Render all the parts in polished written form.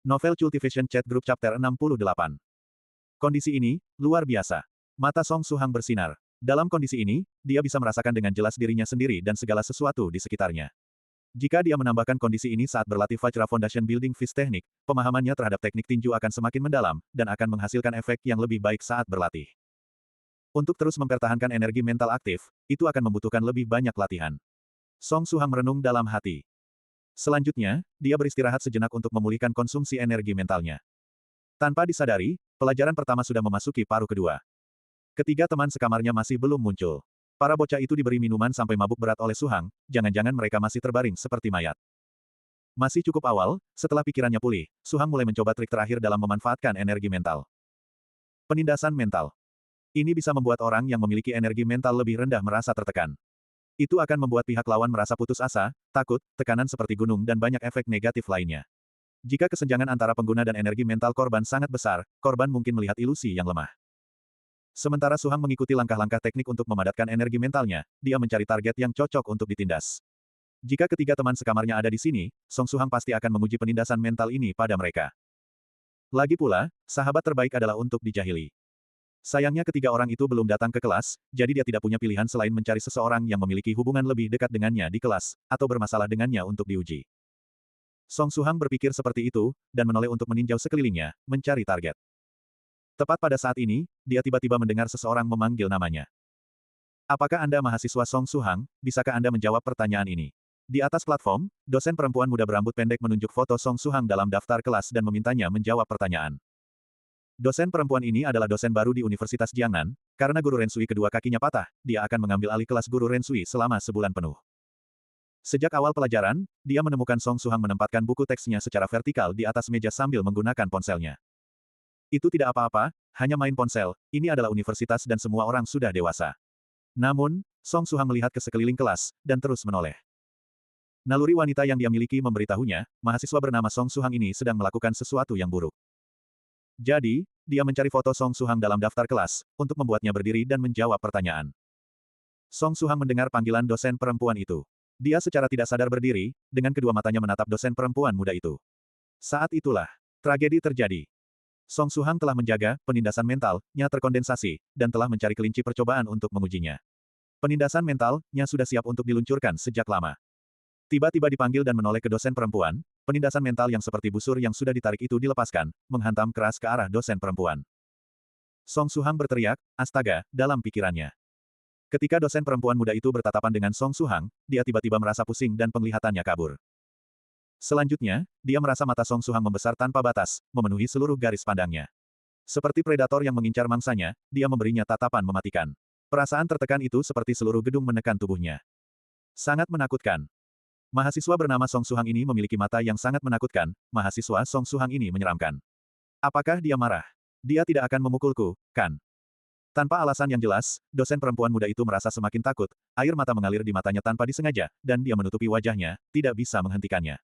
Novel Cultivation Chat Group Chapter 68. Kondisi ini, luar biasa. Mata Song Suhang bersinar. Dalam kondisi ini, dia bisa merasakan dengan jelas dirinya sendiri dan segala sesuatu di sekitarnya. Jika dia menambahkan kondisi ini saat berlatih Vajra Foundation Building Fist Technique, pemahamannya terhadap teknik tinju akan semakin mendalam, dan akan menghasilkan efek yang lebih baik saat berlatih. Untuk terus mempertahankan energi mental aktif, itu akan membutuhkan lebih banyak latihan. Song Suhang merenung dalam hati. Selanjutnya, dia beristirahat sejenak untuk memulihkan konsumsi energi mentalnya. Tanpa disadari, pelajaran pertama sudah memasuki paruh kedua. Ketiga teman sekamarnya masih belum muncul. Para bocah itu diberi minuman sampai mabuk berat oleh Suhang, jangan-jangan mereka masih terbaring seperti mayat. Masih cukup awal, setelah pikirannya pulih, Suhang mulai mencoba trik terakhir dalam memanfaatkan energi mental. Penindasan mental. Ini bisa membuat orang yang memiliki energi mental lebih rendah merasa tertekan. Itu akan membuat pihak lawan merasa putus asa, takut, tekanan seperti gunung dan banyak efek negatif lainnya. Jika kesenjangan antara pengguna dan energi mental korban sangat besar, korban mungkin melihat ilusi yang lemah. Sementara Suhang mengikuti langkah-langkah teknik untuk memadatkan energi mentalnya, dia mencari target yang cocok untuk ditindas. Jika ketiga teman sekamarnya ada di sini, Song Suhang pasti akan menguji penindasan mental ini pada mereka. Lagi pula, sahabat terbaik adalah untuk dijahili. Sayangnya ketiga orang itu belum datang ke kelas, jadi dia tidak punya pilihan selain mencari seseorang yang memiliki hubungan lebih dekat dengannya di kelas, atau bermasalah dengannya untuk diuji. Song Suhang berpikir seperti itu, dan menoleh untuk meninjau sekelilingnya, mencari target. Tepat pada saat ini, dia tiba-tiba mendengar seseorang memanggil namanya. Apakah Anda mahasiswa Song Suhang? Bisakah Anda menjawab pertanyaan ini? Di atas platform, dosen perempuan muda berambut pendek menunjuk foto Song Suhang dalam daftar kelas dan memintanya menjawab pertanyaan. Dosen perempuan ini adalah dosen baru di Universitas Jiangnan, karena guru Rensui kedua kakinya patah, dia akan mengambil alih kelas guru Rensui selama sebulan penuh. Sejak awal pelajaran, dia menemukan Song Suhang menempatkan buku teksnya secara vertikal di atas meja sambil menggunakan ponselnya. Itu tidak apa-apa, hanya main ponsel, ini adalah universitas dan semua orang sudah dewasa. Namun, Song Suhang melihat ke sekeliling kelas, dan terus menoleh. Naluri wanita yang dia miliki memberitahunya, mahasiswa bernama Song Suhang ini sedang melakukan sesuatu yang buruk. Jadi, dia mencari foto Song Suhang dalam daftar kelas, untuk membuatnya berdiri dan menjawab pertanyaan. Song Suhang mendengar panggilan dosen perempuan itu. Dia secara tidak sadar berdiri, dengan kedua matanya menatap dosen perempuan muda itu. Saat itulah, tragedi terjadi. Song Suhang telah menjaga penindasan mental-nya terkondensasi, dan telah mencari kelinci percobaan untuk mengujinya. Penindasan mental-nya sudah siap untuk diluncurkan sejak lama. Tiba-tiba dipanggil dan menoleh ke dosen perempuan, penindasan mental yang seperti busur yang sudah ditarik itu dilepaskan, menghantam keras ke arah dosen perempuan. Song Suhang berteriak, astaga, dalam pikirannya. Ketika dosen perempuan muda itu bertatapan dengan Song Suhang, dia tiba-tiba merasa pusing dan penglihatannya kabur. Selanjutnya, dia merasa mata Song Suhang membesar tanpa batas, memenuhi seluruh garis pandangnya. Seperti predator yang mengincar mangsanya, dia memberinya tatapan mematikan. Perasaan tertekan itu seperti seluruh gedung menekan tubuhnya. Sangat menakutkan. Mahasiswa bernama Song Suhang ini memiliki mata yang sangat menakutkan, mahasiswa Song Suhang ini menyeramkan. Apakah dia marah? Dia tidak akan memukulku, kan? Tanpa alasan yang jelas, dosen perempuan muda itu merasa semakin takut, air mata mengalir di matanya tanpa disengaja, dan dia menutupi wajahnya, tidak bisa menghentikannya.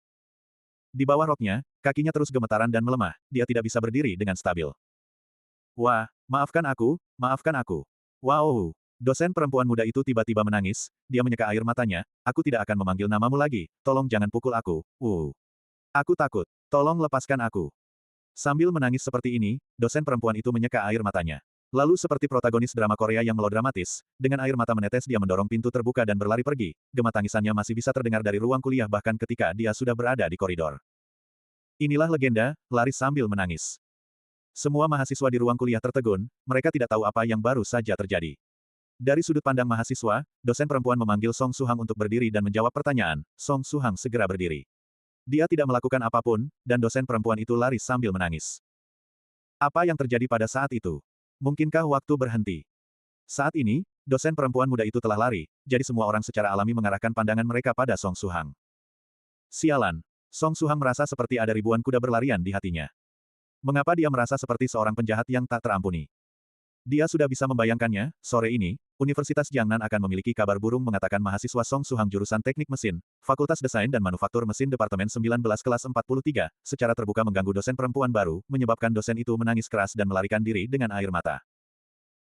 Di bawah roknya, kakinya terus gemetaran dan melemah, dia tidak bisa berdiri dengan stabil. Wah, maafkan aku, maafkan aku. Wow! Dosen perempuan muda itu tiba-tiba menangis, dia menyeka air matanya, aku tidak akan memanggil namamu lagi, tolong jangan pukul aku, Aku takut, tolong lepaskan aku. Sambil menangis seperti ini, dosen perempuan itu menyeka air matanya. Lalu seperti protagonis drama Korea yang melodramatis, dengan air mata menetes dia mendorong pintu terbuka dan berlari pergi, gema tangisannya masih bisa terdengar dari ruang kuliah bahkan ketika dia sudah berada di koridor. Inilah legenda, lari sambil menangis. Semua mahasiswa di ruang kuliah tertegun, mereka tidak tahu apa yang baru saja terjadi. Dari sudut pandang mahasiswa, dosen perempuan memanggil Song Suhang untuk berdiri dan menjawab pertanyaan. Song Suhang segera berdiri. Dia tidak melakukan apapun, dan dosen perempuan itu lari sambil menangis. Apa yang terjadi pada saat itu? Mungkinkah waktu berhenti? Saat ini, dosen perempuan muda itu telah lari, jadi semua orang secara alami mengarahkan pandangan mereka pada Song Suhang. Sialan. Song Suhang merasa seperti ada ribuan kuda berlarian di hatinya. Mengapa dia merasa seperti seorang penjahat yang tak terampuni? Dia sudah bisa membayangkannya, sore ini, Universitas Jiangnan akan memiliki kabar burung mengatakan mahasiswa Song Suhang jurusan Teknik Mesin, Fakultas Desain dan Manufaktur Mesin Departemen 19 kelas 43, secara terbuka mengganggu dosen perempuan baru, menyebabkan dosen itu menangis keras dan melarikan diri dengan air mata.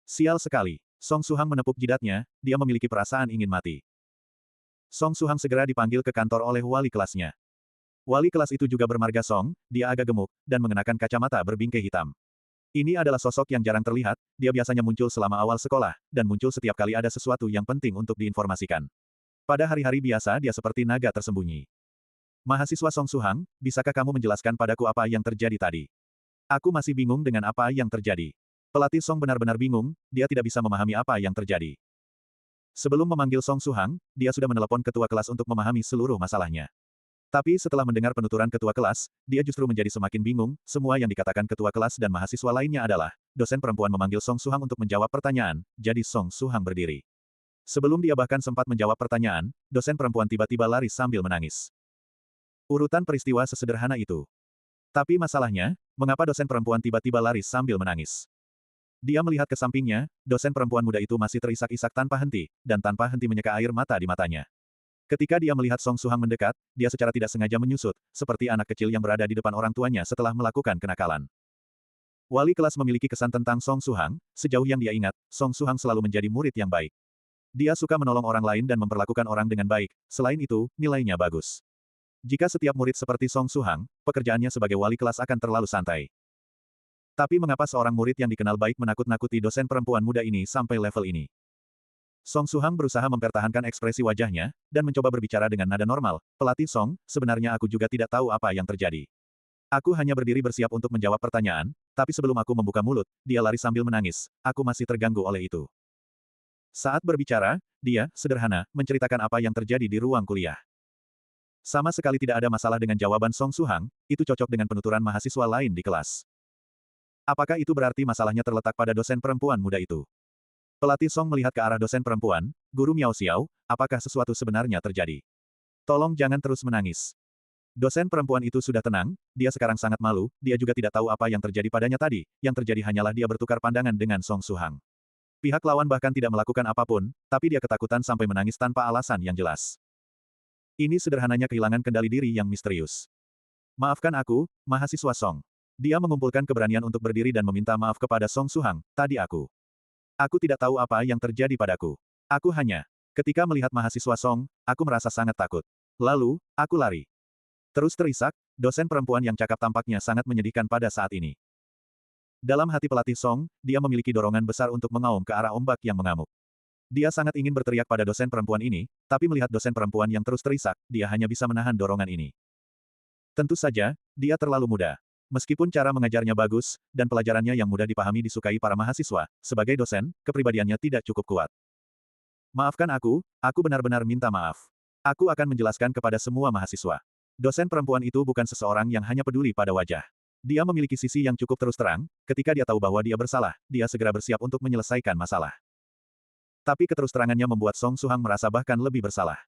Sial sekali. Song Suhang menepuk jidatnya, dia memiliki perasaan ingin mati. Song Suhang segera dipanggil ke kantor oleh wali kelasnya. Wali kelas itu juga bermarga Song, dia agak gemuk, dan mengenakan kacamata berbingkai hitam. Ini adalah sosok yang jarang terlihat, dia biasanya muncul selama awal sekolah, dan muncul setiap kali ada sesuatu yang penting untuk diinformasikan. Pada hari-hari biasa dia seperti naga tersembunyi. Mahasiswa Song Suhang, bisakah kamu menjelaskan padaku apa yang terjadi tadi? Aku masih bingung dengan apa yang terjadi. Pelatih Song benar-benar bingung, dia tidak bisa memahami apa yang terjadi. Sebelum memanggil Song Suhang, dia sudah menelepon ketua kelas untuk memahami seluruh masalahnya. Tapi setelah mendengar penuturan ketua kelas, dia justru menjadi semakin bingung, semua yang dikatakan ketua kelas dan mahasiswa lainnya adalah, dosen perempuan memanggil Song Suhang untuk menjawab pertanyaan, jadi Song Suhang berdiri. Sebelum dia bahkan sempat menjawab pertanyaan, dosen perempuan tiba-tiba lari sambil menangis. Urutan peristiwa sesederhana itu. Tapi masalahnya, mengapa dosen perempuan tiba-tiba lari sambil menangis? Dia melihat ke sampingnya, dosen perempuan muda itu masih terisak-isak tanpa henti, dan tanpa henti menyeka air mata di matanya. Ketika dia melihat Song Suhang mendekat, dia secara tidak sengaja menyusut, seperti anak kecil yang berada di depan orang tuanya setelah melakukan kenakalan. Wali kelas memiliki kesan tentang Song Suhang, sejauh yang dia ingat, Song Suhang selalu menjadi murid yang baik. Dia suka menolong orang lain dan memperlakukan orang dengan baik, selain itu, nilainya bagus. Jika setiap murid seperti Song Suhang, pekerjaannya sebagai wali kelas akan terlalu santai. Tapi mengapa seorang murid yang dikenal baik menakut-nakuti dosen perempuan muda ini sampai level ini? Song Suhang berusaha mempertahankan ekspresi wajahnya, dan mencoba berbicara dengan nada normal. Pelatih Song, sebenarnya aku juga tidak tahu apa yang terjadi. Aku hanya berdiri bersiap untuk menjawab pertanyaan, tapi sebelum aku membuka mulut, dia lari sambil menangis. Aku masih terganggu oleh itu. Saat berbicara, dia, sederhana, menceritakan apa yang terjadi di ruang kuliah. Sama sekali tidak ada masalah dengan jawaban Song Suhang, itu cocok dengan penuturan mahasiswa lain di kelas. Apakah itu berarti masalahnya terletak pada dosen perempuan muda itu? Pelatih Song melihat ke arah dosen perempuan, Guru Miao Xiao, apakah sesuatu sebenarnya terjadi? Tolong jangan terus menangis. Dosen perempuan itu sudah tenang, dia sekarang sangat malu, dia juga tidak tahu apa yang terjadi padanya tadi, yang terjadi hanyalah dia bertukar pandangan dengan Song Suhang. Pihak lawan bahkan tidak melakukan apapun, tapi dia ketakutan sampai menangis tanpa alasan yang jelas. Ini sederhananya kehilangan kendali diri yang misterius. Maafkan aku, mahasiswa Song. Dia mengumpulkan keberanian untuk berdiri dan meminta maaf kepada Song Suhang, tadi aku. Aku tidak tahu apa yang terjadi padaku. Aku hanya. Ketika melihat mahasiswa Song, aku merasa sangat takut. Lalu, aku lari. Terus terisak, dosen perempuan yang cakap tampaknya sangat menyedihkan pada saat ini. Dalam hati pelatih Song, dia memiliki dorongan besar untuk mengaum ke arah ombak yang mengamuk. Dia sangat ingin berteriak pada dosen perempuan ini, tapi melihat dosen perempuan yang terus terisak, dia hanya bisa menahan dorongan ini. Tentu saja, dia terlalu muda. Meskipun cara mengajarnya bagus, dan pelajarannya yang mudah dipahami disukai para mahasiswa, sebagai dosen, kepribadiannya tidak cukup kuat. Maafkan aku benar-benar minta maaf. Aku akan menjelaskan kepada semua mahasiswa. Dosen perempuan itu bukan seseorang yang hanya peduli pada wajah. Dia memiliki sisi yang cukup terus terang, ketika dia tahu bahwa dia bersalah, dia segera bersiap untuk menyelesaikan masalah. Tapi keterus terangannya membuat Song Suhang merasa bahkan lebih bersalah.